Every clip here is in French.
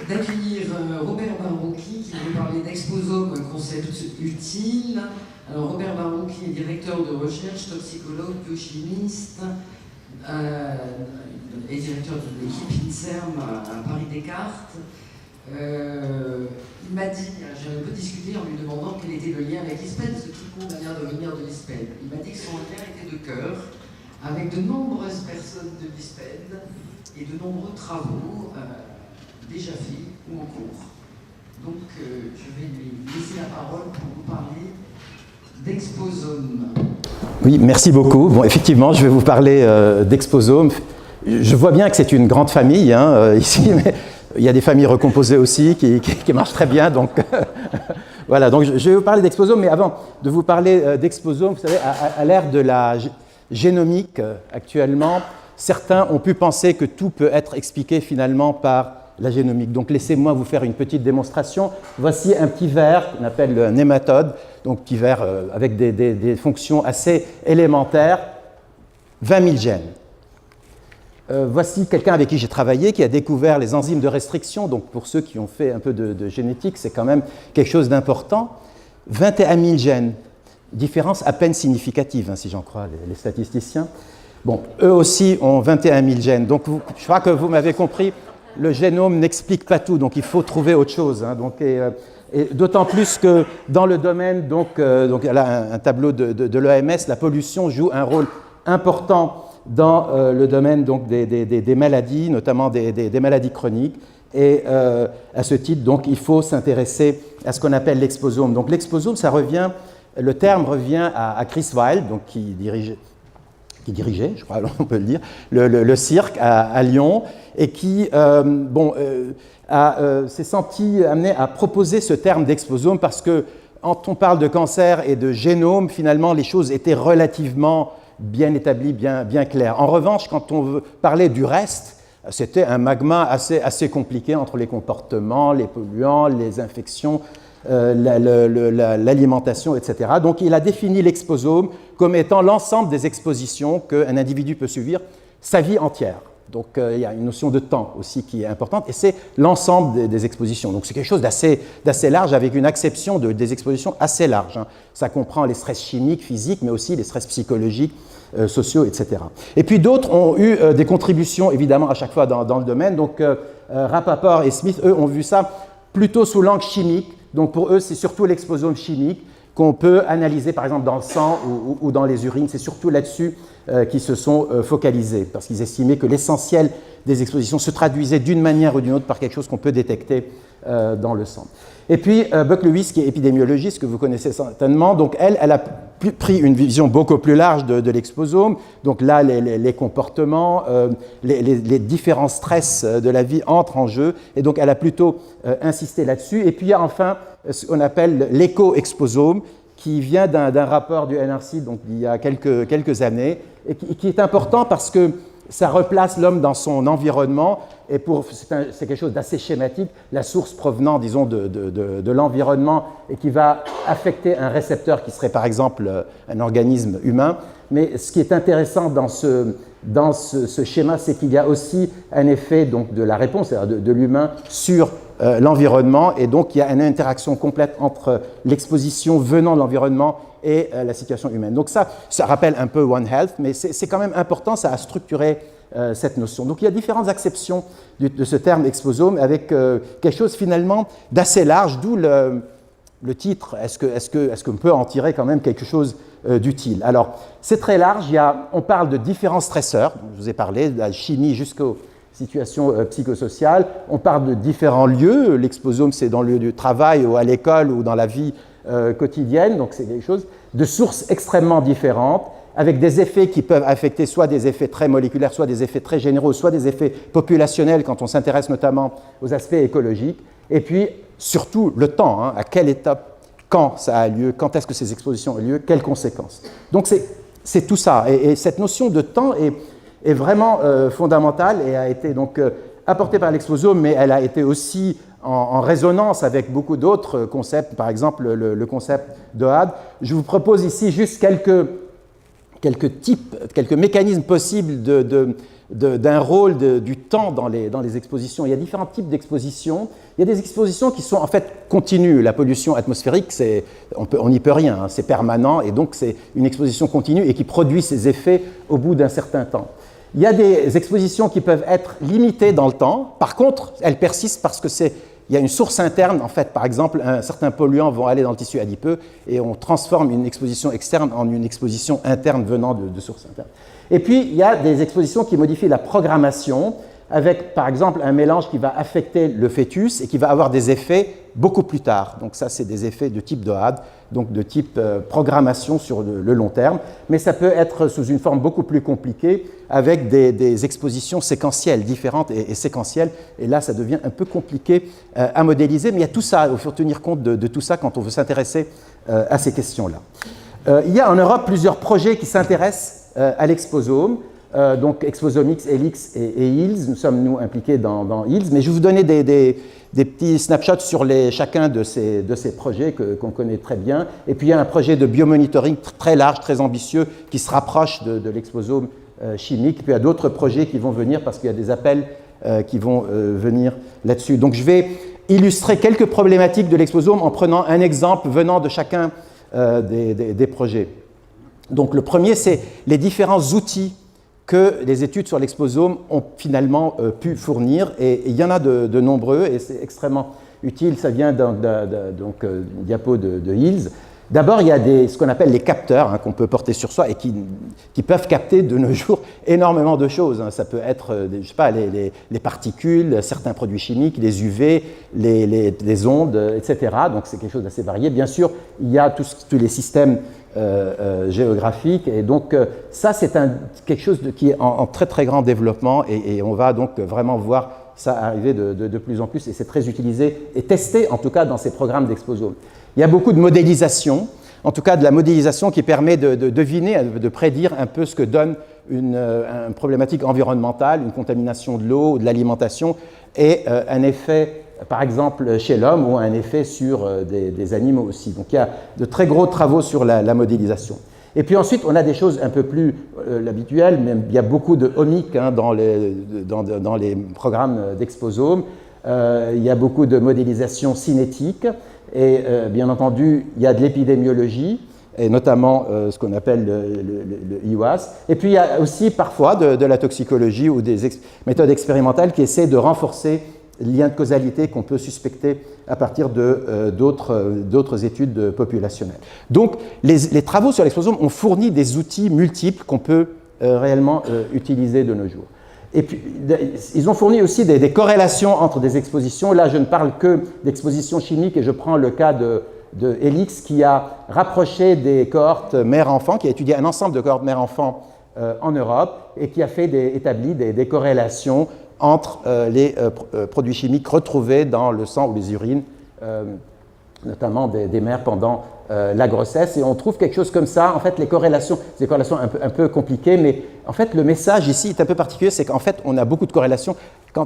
d'accueillir Robert Barboucki qui va nous parler d'Exposome, un concept utile. Alors Robert Barboucki est directeur de recherche, toxicologue, biochimiste et directeur de l'équipe INSERM à Paris-Descartes. Il m'a dit, j'ai un peu discuté en lui demandant quel était le lien avec l'ISPED, parce que tout le monde a l'air de venir de l'ISPED. Il m'a dit que son lien était de cœur, avec de nombreuses personnes de l'ISPED et de nombreux travaux déjà faits ou en cours. Donc je vais lui laisser la parole pour vous parler d'Exposome. Oui, merci beaucoup. Bon, effectivement, je vais vous parler d'Exposome. Je vois bien que c'est une grande famille ici, mais il y a des familles recomposées aussi qui marchent très bien. Donc, voilà, donc je vais vous parler d'Exposome, mais avant de vous parler d'Exposome, vous savez, à l'ère de la génomique actuellement, certains ont pu penser que tout peut être expliqué finalement par la génomique. Donc laissez-moi vous faire une petite démonstration. Voici un petit ver qu'on appelle le nématode, donc petit ver avec des fonctions assez élémentaires, 20 000 gènes. Voici quelqu'un avec qui j'ai travaillé, qui a découvert les enzymes de restriction. Donc pour ceux qui ont fait un peu de génétique, c'est quand même quelque chose d'important. 21 000 gènes, différence à peine significative, si j'en crois les statisticiens. Bon, eux aussi ont 21 000 gènes. Donc je crois que vous m'avez compris, le génome n'explique pas tout, donc il faut trouver autre chose. Et d'autant plus que dans le domaine, donc là un tableau de l'OMS, la pollution joue un rôle important dans le domaine donc, des maladies, notamment des maladies chroniques. Et à ce titre, donc, il faut s'intéresser à ce qu'on appelle l'exposome. Donc l'exposome, le terme revient à Chris Wilde, donc, qui dirigeait, je crois, on peut le dire, le cirque à Lyon, et qui s'est senti amené à proposer ce terme d'exposome parce que quand on parle de cancer et de génome, finalement, les choses étaient relativement bien établies, bien claires. En revanche, quand on parlait du reste, c'était un magma assez compliqué entre les comportements, les polluants, les infections, l'alimentation, etc. Donc, il a défini l'exposome comme étant l'ensemble des expositions qu'un individu peut subir sa vie entière. Donc, il y a une notion de temps aussi qui est importante, et c'est l'ensemble des expositions. Donc, c'est quelque chose d'assez large, avec une acception des expositions assez large. Ça comprend les stress chimiques, physiques, mais aussi les stress psychologiques, sociaux, etc. Et puis, d'autres ont eu des contributions, évidemment, à chaque fois dans le domaine. Donc, Rappaport et Smith, eux, ont vu ça plutôt sous l'angle chimique. Donc, pour eux, c'est surtout l'exposome chimique qu'on peut analyser, par exemple, dans le sang ou dans les urines. C'est surtout là-dessus qu'ils se sont focalisés, parce qu'ils estimaient que l'essentiel des expositions se traduisait d'une manière ou d'une autre par quelque chose qu'on peut détecter dans le sang. Et puis, Buck Lewis, qui est épidémiologiste, que vous connaissez certainement, donc elle a pris une vision beaucoup plus large de l'exposome. Donc là, les comportements, les différents stress de la vie entrent en jeu, et donc elle a plutôt insisté là-dessus. Et puis, il y a enfin ce qu'on appelle l'éco-exposome, qui vient d'un rapport du NRC, donc il y a quelques années, et qui est important parce que ça replace l'homme dans son environnement, et c'est quelque chose d'assez schématique, la source provenant, disons, de l'environnement, et qui va affecter un récepteur qui serait par exemple un organisme humain. Mais ce qui est intéressant dans ce schéma, c'est qu'il y a aussi un effet donc, de la réponse, c'est-à-dire de l'humain sur l'environnement, et donc il y a une interaction complète entre l'exposition venant de l'environnement et la situation humaine. Donc ça rappelle un peu One Health, mais c'est quand même important, ça a structuré cette notion. Donc il y a différentes acceptions de ce terme exposome avec quelque chose finalement d'assez large, d'où le titre. Est-ce qu'on peut en tirer quand même quelque chose d'utile? Alors c'est très large, on parle de différents stresseurs, je vous ai parlé, de la chimie jusqu'aux situations psychosociales, on parle de différents lieux, l'exposome c'est dans le lieu du travail ou à l'école ou dans la vie quotidienne, donc c'est quelque chose de sources extrêmement différentes, avec des effets qui peuvent affecter soit des effets très moléculaires, soit des effets très généraux, soit des effets populationnels quand on s'intéresse notamment aux aspects écologiques, et puis surtout le temps, à quelle étape, quand ça a lieu, quand est-ce que ces expositions ont lieu, quelles conséquences. Donc c'est tout ça, et cette notion de temps est vraiment fondamentale et a été donc apportée par l'exposome, mais elle a été aussi en résonance avec beaucoup d'autres concepts, par exemple le concept d'OAD. Je vous propose ici juste quelques mécanismes possibles d'un rôle du temps dans les expositions. Il y a différents types d'expositions. Il y a des expositions qui sont en fait continues. La pollution atmosphérique, on n'y peut rien, hein, c'est permanent, et donc c'est une exposition continue et qui produit ses effets au bout d'un certain temps. Il y a des expositions qui peuvent être limitées dans le temps. Par contre, elles persistent parce qu'il y a une source interne. En fait, par exemple, certains polluants vont aller dans le tissu adipeux et on transforme une exposition externe en une exposition interne venant de sources internes. Et puis, il y a des expositions qui modifient la programmation avec, par exemple, un mélange qui va affecter le fœtus et qui va avoir des effets beaucoup plus tard. Donc ça, c'est des effets de type DOAD, donc de type programmation sur le long terme. Mais ça peut être sous une forme beaucoup plus compliquée avec des expositions séquentielles, différentes et séquentielles. Et là, ça devient un peu compliqué à modéliser. Mais il y a tout ça, il faut tenir compte de tout ça quand on veut s'intéresser à ces questions-là. Il y a en Europe plusieurs projets qui s'intéressent à l'exposome. Donc Exposomix, ELIX et ILS, nous sommes nous impliqués dans ILS, mais je vais vous donner des petits snapshots sur chacun de ces projets qu'on connaît très bien. Et puis il y a un projet de biomonitoring très large, très ambitieux, qui se rapproche de l'exposome chimique. Puis il y a d'autres projets qui vont venir parce qu'il y a des appels qui vont venir là-dessus. Donc je vais illustrer quelques problématiques de l'exposome en prenant un exemple venant de chacun des projets. Donc le premier, c'est les différents outils que les études sur l'exposome ont finalement pu fournir. Et il y en a de nombreux, et c'est extrêmement utile. Ça vient d'une diapo de Hills. D'abord, il y a ce qu'on appelle les capteurs, hein, qu'on peut porter sur soi et qui peuvent capter de nos jours énormément de choses. Hein. Ça peut être, je sais pas, les particules, certains produits chimiques, les UV, les ondes, etc. Donc c'est quelque chose d'assez varié. Bien sûr, il y a tous les systèmes géographiques. Et donc ça, c'est quelque chose qui est en très très grand développement et on va donc vraiment voir ça arriver de plus en plus et c'est très utilisé et testé en tout cas dans ces programmes d'exposome. Il y a beaucoup de modélisation, en tout cas de la modélisation qui permet de deviner, de prédire un peu ce que donne une problématique environnementale, une contamination de l'eau ou de l'alimentation et un effet par exemple chez l'homme ou un effet sur des animaux aussi. Donc il y a de très gros travaux sur la modélisation. Et puis ensuite, on a des choses un peu plus habituelles, mais il y a beaucoup de omics hein, dans les programmes d'exposome. Il y a beaucoup de modélisation cinétique et bien entendu, il y a de l'épidémiologie et notamment ce qu'on appelle le IWAS. Et puis il y a aussi parfois de la toxicologie ou des méthodes expérimentales qui essaient de renforcer liens de causalité qu'on peut suspecter à partir d'autres études populationnelles. Donc, les travaux sur l'exposome ont fourni des outils multiples qu'on peut réellement utiliser de nos jours. Et puis, ils ont fourni aussi des corrélations entre des expositions. Là, je ne parle que d'expositions chimiques et je prends le cas de ELIX qui a rapproché des cohortes mère-enfant, qui a étudié un ensemble de cohortes mère-enfant en Europe et qui a établi des corrélations entre les produits chimiques retrouvés dans le sang ou les urines, notamment des mères pendant la grossesse. Et on trouve quelque chose comme ça. En fait, les corrélations, c'est des corrélations un peu compliquées, mais en fait, le message ici est un peu particulier, c'est qu'en fait, on a beaucoup de corrélations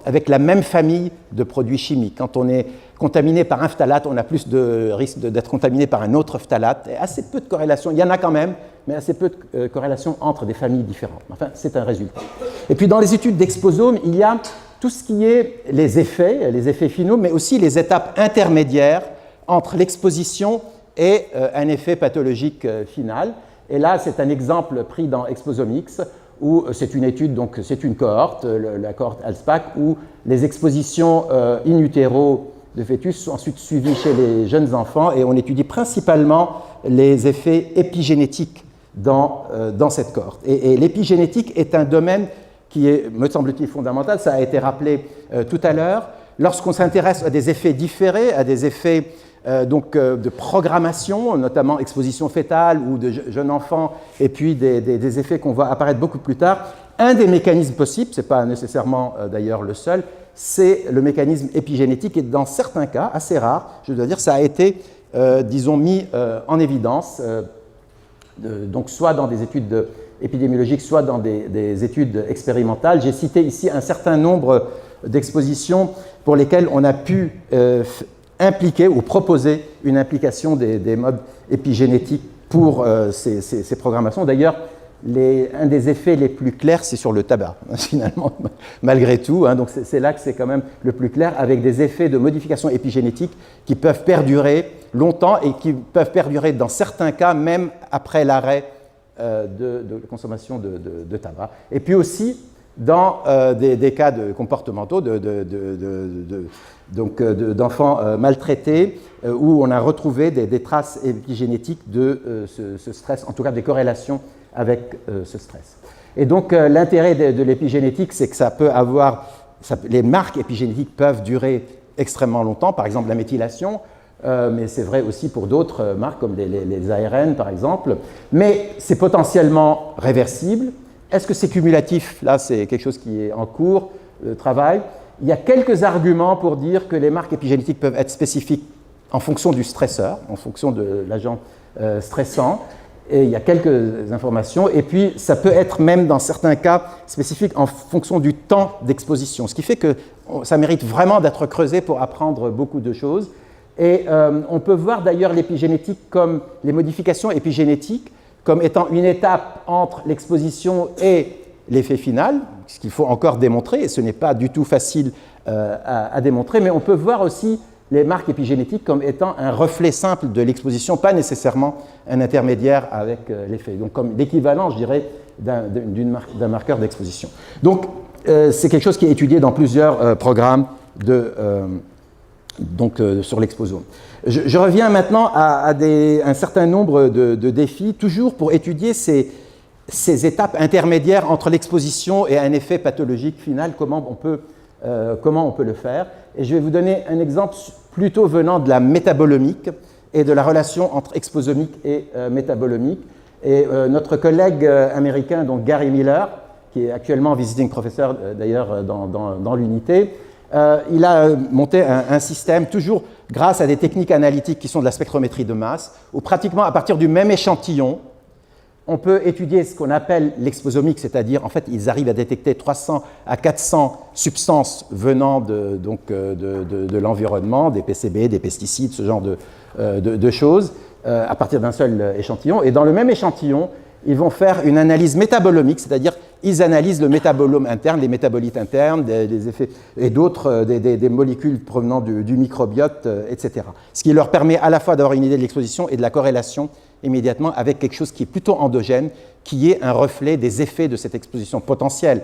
avec la même famille de produits chimiques. Quand on est contaminé par un phtalate, on a plus de risque d'être contaminé par un autre phtalate. Et assez peu de corrélations, il y en a quand même, mais assez peu de corrélations entre des familles différentes. Enfin, c'est un résultat. Et puis, dans les études d'exposome, il y a tout ce qui est les effets finaux, mais aussi les étapes intermédiaires entre l'exposition et un effet pathologique final. Et là, c'est un exemple pris dans Exposomix, où c'est une étude, donc c'est une cohorte, la cohorte ALSPAC, où les expositions in utero de fœtus sont ensuite suivies chez les jeunes enfants et on étudie principalement les effets épigénétiques dans cette cohorte. Et l'épigénétique est un domaine qui est, me semble-t-il, fondamental, ça a été rappelé tout à l'heure. Lorsqu'on s'intéresse à des effets différés, à des effets de programmation, notamment exposition fœtale ou de jeunes enfants, et puis des effets qu'on voit apparaître beaucoup plus tard. Un des mécanismes possibles, ce n'est pas nécessairement d'ailleurs le seul, c'est le mécanisme épigénétique, et dans certains cas, assez rares, je dois dire, ça a été, disons, mis en évidence, donc soit dans des études épidémiologiques, soit dans des études expérimentales. J'ai cité ici un certain nombre d'expositions pour lesquelles on a pu impliquer ou proposer une implication des modes épigénétiques pour ces programmations. D'ailleurs, un des effets les plus clairs, c'est sur le tabac, finalement, malgré tout. Hein, donc c'est là que c'est quand même le plus clair, avec des effets de modification épigénétique qui peuvent perdurer longtemps et qui peuvent perdurer dans certains cas, même après l'arrêt de consommation de tabac. Et puis aussi, dans des cas comportementaux d'enfants maltraités, où on a retrouvé des traces épigénétiques de ce stress, en tout cas des corrélations avec ce stress. Et donc l'intérêt de l'épigénétique, c'est que ça peut avoir, les marques épigénétiques peuvent durer extrêmement longtemps, par exemple la méthylation, mais c'est vrai aussi pour d'autres marques comme les ARN par exemple, mais c'est potentiellement réversible. Est-ce que c'est cumulatif? Là, c'est quelque chose qui est en cours de travail. Il y a quelques arguments pour dire que les marques épigénétiques peuvent être spécifiques en fonction du stresseur, en fonction de l'agent stressant. Et il y a quelques informations. Et puis, ça peut être même dans certains cas spécifique en fonction du temps d'exposition. Ce qui fait que ça mérite vraiment d'être creusé pour apprendre beaucoup de choses. Et on peut voir d'ailleurs l'épigénétique comme les modifications épigénétiques comme étant une étape entre l'exposition et l'effet final, ce qu'il faut encore démontrer, et ce n'est pas du tout facile à démontrer, mais on peut voir aussi les marques épigénétiques comme étant un reflet simple de l'exposition, pas nécessairement un intermédiaire avec l'effet. Donc comme l'équivalent, je dirais, d'un marqueur d'exposition. Donc c'est quelque chose qui est étudié dans plusieurs programmes sur l'exposome. Je reviens maintenant à un certain nombre de défis, toujours pour étudier ces étapes intermédiaires entre l'exposition et un effet pathologique final, comment on peut le faire. Et je vais vous donner un exemple plutôt venant de la métabolomique et de la relation entre exposomique et métabolomique. Et notre collègue américain, donc Gary Miller, qui est actuellement visiting professor d'ailleurs dans l'unité, il a monté un système, toujours grâce à des techniques analytiques qui sont de la spectrométrie de masse, où pratiquement à partir du même échantillon, on peut étudier ce qu'on appelle l'exposomique, c'est-à-dire, en fait, ils arrivent à détecter 300 à 400 substances venant de l'environnement, des PCB, des pesticides, ce genre de choses, à partir d'un seul échantillon. Et dans le même échantillon, ils vont faire une analyse métabolomique, c'est-à-dire ils analysent le métabolome interne, les métabolites internes, des effets, et d'autres, des molécules provenant du microbiote, etc. Ce qui leur permet à la fois d'avoir une idée de l'exposition et de la corrélation immédiatement avec quelque chose qui est plutôt endogène, qui est un reflet des effets de cette exposition potentielle,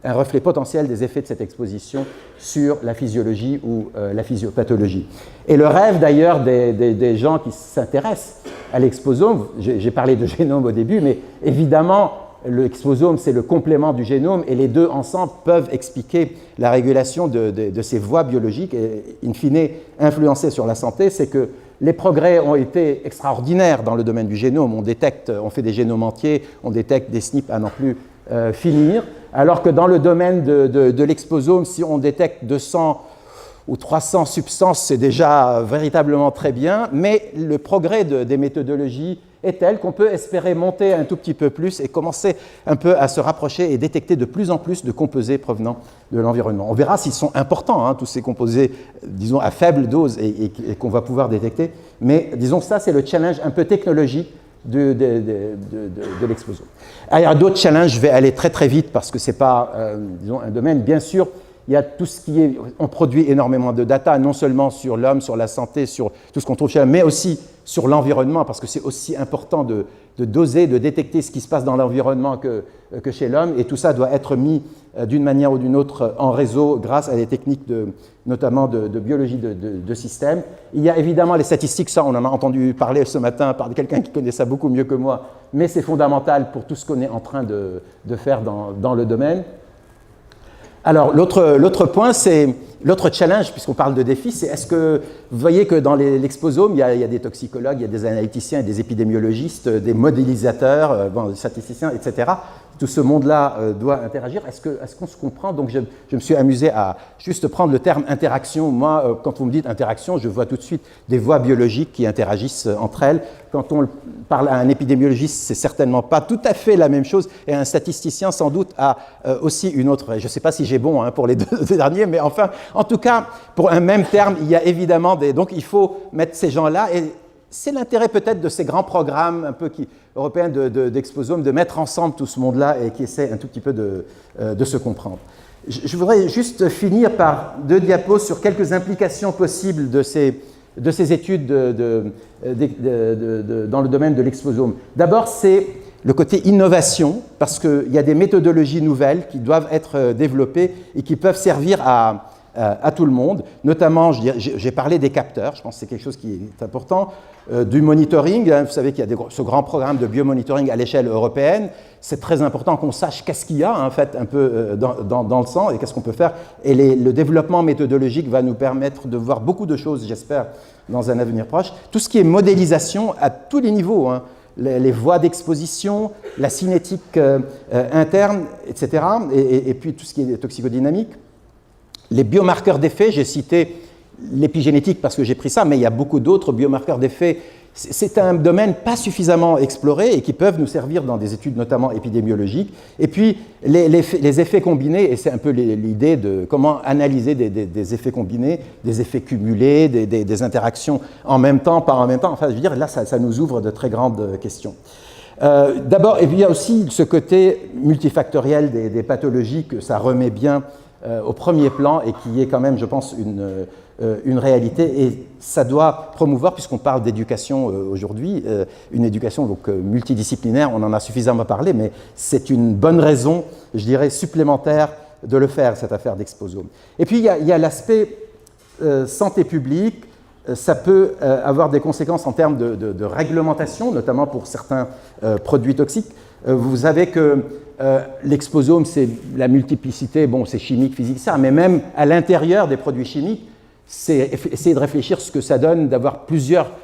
un reflet potentiel des effets de cette exposition sur la physiologie ou la physiopathologie. Et le rêve d'ailleurs des gens qui s'intéressent à l'exposome, j'ai parlé de génome au début, mais évidemment l'exposome c'est le complément du génome et les deux ensemble peuvent expliquer la régulation de ces voies biologiques et in fine influencer sur la santé, c'est que les progrès ont été extraordinaires dans le domaine du génome. On fait des génomes entiers, on détecte des SNP à n'en plus finir, alors que dans le domaine de l'exposome, si on détecte 200 ou 300 substances, c'est déjà véritablement très bien, mais le progrès des méthodologies est tel qu'on peut espérer monter un tout petit peu plus et commencer un peu à se rapprocher et détecter de plus en plus de composés provenant de l'environnement. On verra s'ils sont importants, tous ces composés, disons, à faible dose et qu'on va pouvoir détecter, mais disons ça, c'est le challenge un peu technologique de l'exposome. Il y a d'autres challenges, je vais aller très très vite parce que ce n'est pas, disons, un domaine, bien sûr. Il y a tout ce qui est, on produit énormément de data, non seulement sur l'homme, sur la santé, sur tout ce qu'on trouve chez l'homme, mais aussi sur l'environnement, parce que c'est aussi important de doser, de détecter ce qui se passe dans l'environnement que chez l'homme, et tout ça doit être mis d'une manière ou d'une autre en réseau grâce à des techniques notamment de biologie de système. Il y a évidemment les statistiques, ça on en a entendu parler ce matin par quelqu'un qui connaît ça beaucoup mieux que moi, mais c'est fondamental pour tout ce qu'on est en train de faire dans le domaine. Alors, l'autre point, c'est l'autre challenge, puisqu'on parle de défis, c'est est-ce que vous voyez que dans l'exposome, il y a des toxicologues, il y a des analyticiens, des épidémiologistes, des modélisateurs, des statisticiens, etc. Tout ce monde-là doit interagir. Est-ce qu'on se comprend? Donc, je me suis amusé à juste prendre le terme interaction. Moi, quand vous me dites interaction, je vois tout de suite des voies biologiques qui interagissent entre elles. Quand on parle à un épidémiologiste, c'est certainement pas tout à fait la même chose. Et un statisticien, sans doute, a aussi une autre. Je ne sais pas si j'ai bon pour les deux derniers, mais enfin, en tout cas, pour un même terme, il y a évidemment des. Donc, il faut mettre ces gens-là. Et c'est l'intérêt peut-être de ces grands programmes un peu européens d'exposome, de mettre ensemble tout ce monde-là et qui essaie un tout petit peu de se comprendre. Je voudrais juste finir par 2 diapos sur quelques implications possibles de ces études dans le domaine de l'exposome. D'abord, c'est le côté innovation, parce qu'il y a des méthodologies nouvelles qui doivent être développées et qui peuvent servir à tout le monde. Notamment, j'ai parlé des capteurs, je pense que c'est quelque chose qui est important, du monitoring. Vous savez qu'il y a ce grand programme de biomonitoring à l'échelle européenne. C'est très important qu'on sache qu'est-ce qu'il y a en fait un peu dans le sang et qu'est-ce qu'on peut faire. Et le développement méthodologique va nous permettre de voir beaucoup de choses, j'espère, dans un avenir proche. Tout ce qui est modélisation à tous les niveaux, hein, les voies d'exposition, la cinétique interne, etc. Et puis tout ce qui est toxicodynamique. Les biomarqueurs d'effet, j'ai cité l'épigénétique parce que j'ai pris ça, mais il y a beaucoup d'autres biomarqueurs d'effet. C'est un domaine pas suffisamment exploré et qui peuvent nous servir dans des études notamment épidémiologiques. Et puis les effets combinés, et c'est un peu l'idée de comment analyser des effets combinés, des effets cumulés, des interactions en même temps, pas en même temps. Enfin, je veux dire, là, ça nous ouvre de très grandes questions. D'abord, et puis il y a aussi ce côté multifactoriel des pathologies que ça remet bien au premier plan et qui est quand même, je pense, une réalité. Et ça doit promouvoir, puisqu'on parle d'éducation aujourd'hui, une éducation donc, multidisciplinaire, on en a suffisamment parlé, mais c'est une bonne raison, je dirais, supplémentaire de le faire, cette affaire d'exposome. Et puis, il y a l'aspect santé publique. Ça peut avoir des conséquences en termes de réglementation, notamment pour certains produits toxiques. Vous savez que l'exposome, c'est la multiplicité, bon, c'est chimique, physique, ça, mais même à l'intérieur des produits chimiques, c'est essayer de réfléchir ce que ça donne d'avoir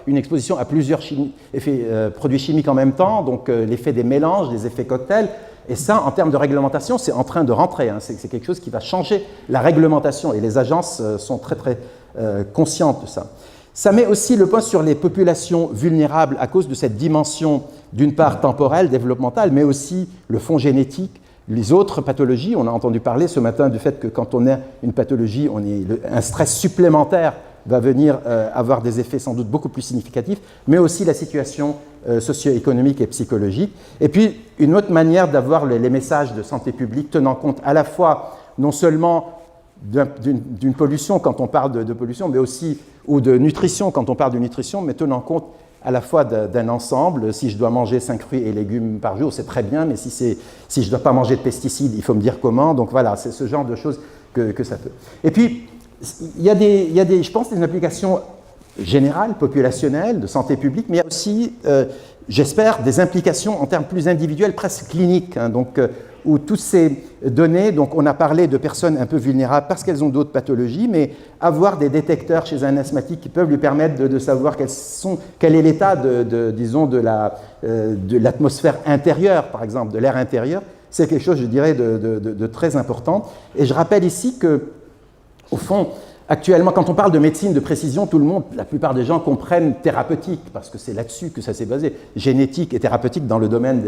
une exposition à plusieurs produits chimiques en même temps, donc l'effet des mélanges, des effets cocktails. Et ça, en termes de réglementation, c'est en train de rentrer. Hein. C'est quelque chose qui va changer la réglementation et les agences sont très, très conscientes de ça. Ça met aussi le point sur les populations vulnérables à cause de cette dimension, d'une part temporelle, développementale, mais aussi le fond génétique, les autres pathologies. On a entendu parler ce matin du fait que quand on a une pathologie, un stress supplémentaire va venir avoir des effets sans doute beaucoup plus significatifs, mais aussi la situation socio-économique et psychologique. Et puis, une autre manière d'avoir les messages de santé publique tenant compte à la fois, non seulement d'une pollution quand on parle de pollution, mais aussi, ou de nutrition quand on parle de nutrition, mais tenant compte à la fois d'un ensemble. Si je dois manger 5 fruits et légumes par jour, c'est très bien, mais si je ne dois pas manger de pesticides, il faut me dire comment. Donc voilà, c'est ce genre de choses que ça peut. Et puis, il y a je pense, des applications générales, populationnelles, de santé publique, mais il y a aussi, j'espère, des implications en termes plus individuels, presque cliniques, hein, donc, où toutes ces données, donc on a parlé de personnes un peu vulnérables parce qu'elles ont d'autres pathologies, mais avoir des détecteurs chez un asthmatique qui peuvent lui permettre de savoir quel est l'état disons, de l'atmosphère intérieure, par exemple, de l'air intérieur, c'est quelque chose, je dirais, de très important. Et je rappelle ici que, au fond, actuellement, quand on parle de médecine de précision, la plupart des gens comprennent thérapeutique, parce que c'est là-dessus que ça s'est basé, génétique et thérapeutique dans le domaine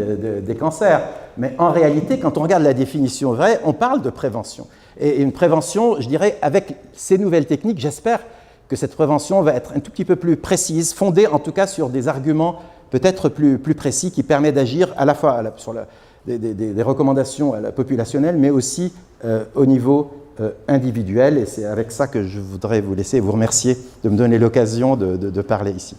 des cancers. Mais en réalité, quand on regarde la définition vraie, on parle de prévention. Et une prévention, je dirais, avec ces nouvelles techniques, j'espère que cette prévention va être un tout petit peu plus précise, fondée en tout cas sur des arguments peut-être plus précis qui permettent d'agir à la fois sur des recommandations populationnelles, mais aussi au niveau individuel, et c'est avec ça que je voudrais vous laisser, vous remercier de me donner l'occasion de parler ici.